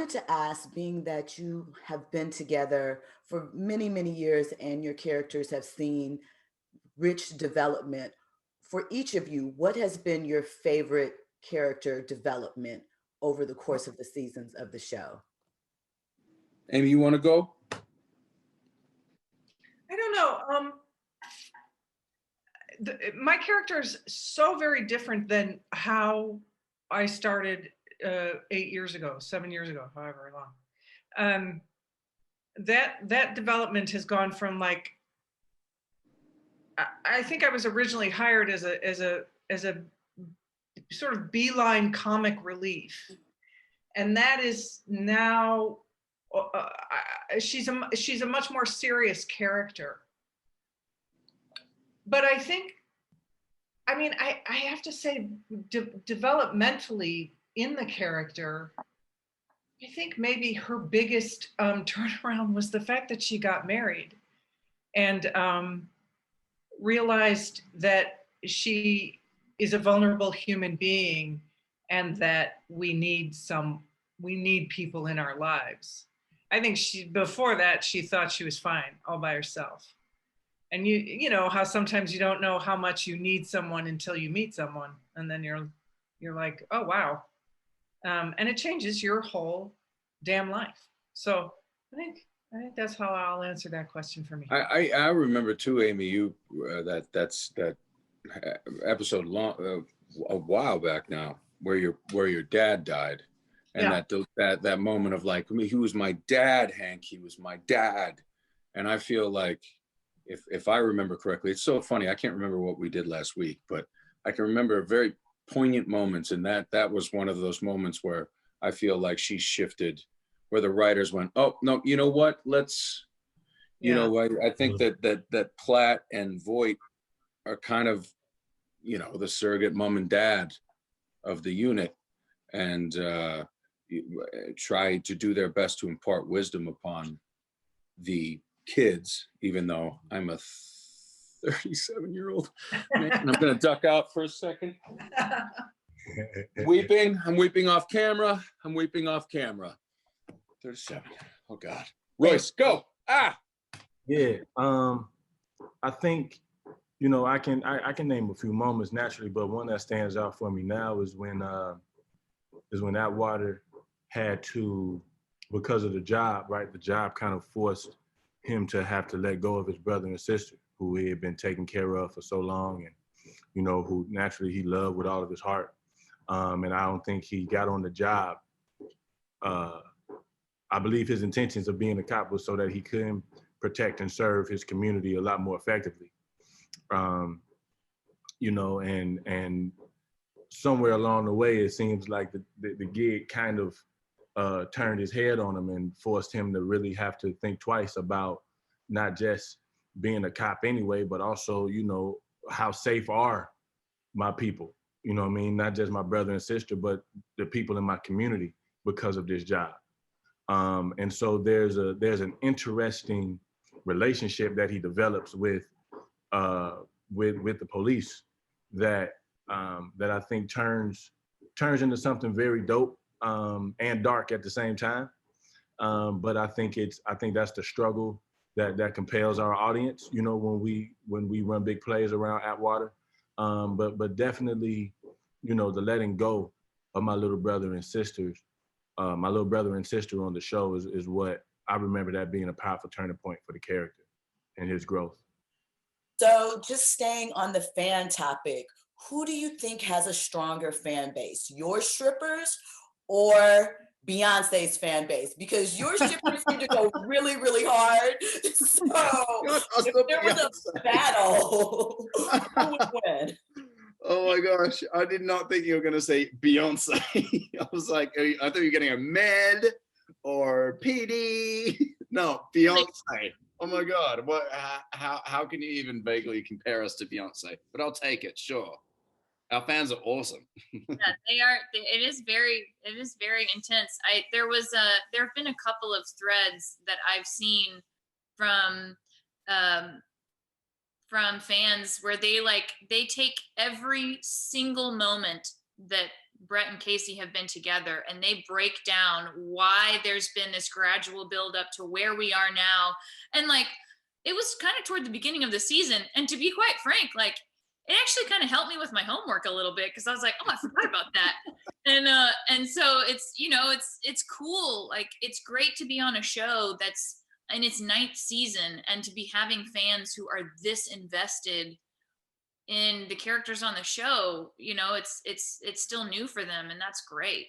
wanted to ask, being that you have been together for many, many years and your characters have seen rich development, for each of you, what has been your favorite character development over the course of the seasons of the show? Amy, you want to go? I don't know. My character is so very different than how I started 8 years ago, 7 years ago, however long. That development has gone from like, I think I was originally hired as a sort of beeline comic relief, and that is now she's a much more serious character. But I think, I mean, I have to say, developmentally in the character, I think maybe her biggest turnaround was the fact that she got married and realized that she is a vulnerable human being and that we need people in our lives. I think before that, she thought she was fine all by herself. And you know how sometimes you don't know how much you need someone until you meet someone, and then you're like, oh wow, and it changes your whole damn life. So I think that's how I'll answer that question for me. I remember too, Amy, you that's that episode a while back now, where your dad died, and that moment of like, I mean, he was my dad, Hank. He was my dad, and I feel like. If I remember correctly, it's so funny. I can't remember what we did last week, but I can remember very poignant moments. And that was one of those moments where I feel like she shifted, where the writers went, oh, no, you know what? Let's, you know, I think that Platt and Voight are kind of, you know, the surrogate mom and dad of the unit, and try to do their best to impart wisdom upon the kids, even though I'm a 37-year-old man. I'm gonna duck out for a second. Weeping. I'm weeping off camera. 37. Oh God. Royce, go. Yeah. I think, you know, I can name a few moments naturally, but one that stands out for me now is when Atwater had to, because of the job, right? The job kind of forced him to have to let go of his brother and sister, who he had been taking care of for so long, and, you know, who naturally he loved with all of his heart. And I don't think he got on the job. I believe his intentions of being a cop was so that he could protect and serve his community a lot more effectively. You know, and somewhere along the way, it seems like the gig kind of turned his head on him and forced him to really have to think twice about not just being a cop anyway, but also, you know, how safe are my people? You know what I mean? Not just my brother and sister, but the people in my community because of this job. And so there's an interesting relationship that he develops with the police that I think turns into something very dope. And dark at the same time, but I think that's the struggle that compels our audience. You know, when we run big plays around Atwater, but definitely, you know, the letting go of my little brother and sister on the show is what I remember, that being a powerful turning point for the character and his growth. So, just staying on the fan topic, who do you think has a stronger fan base, your strippers or Beyonce's fan base? Because your strippers seem to go really, really hard. So if there was a battle, who would win? Oh my gosh, I did not think you were going to say Beyonce. I was like, I thought you were getting a Med or PD. No, Beyonce. Oh my God, what? How can you even vaguely compare us to Beyonce? But I'll take it, sure. Our fans are awesome. Yeah, they are. It is very intense. There have been a couple of threads that I've seen from fans where they take every single moment that Brett and Casey have been together, and they break down why there's been this gradual build up to where we are now. And like, it was kind of toward the beginning of the season. And to be quite frank, like, it actually kind of helped me with my homework a little bit, because I was like, oh, I forgot about that. And so it's, you know, it's cool. Like, it's great to be on a show that's in its 9th season, and to be having fans who are this invested in the characters on the show. You know, it's still new for them, and that's great.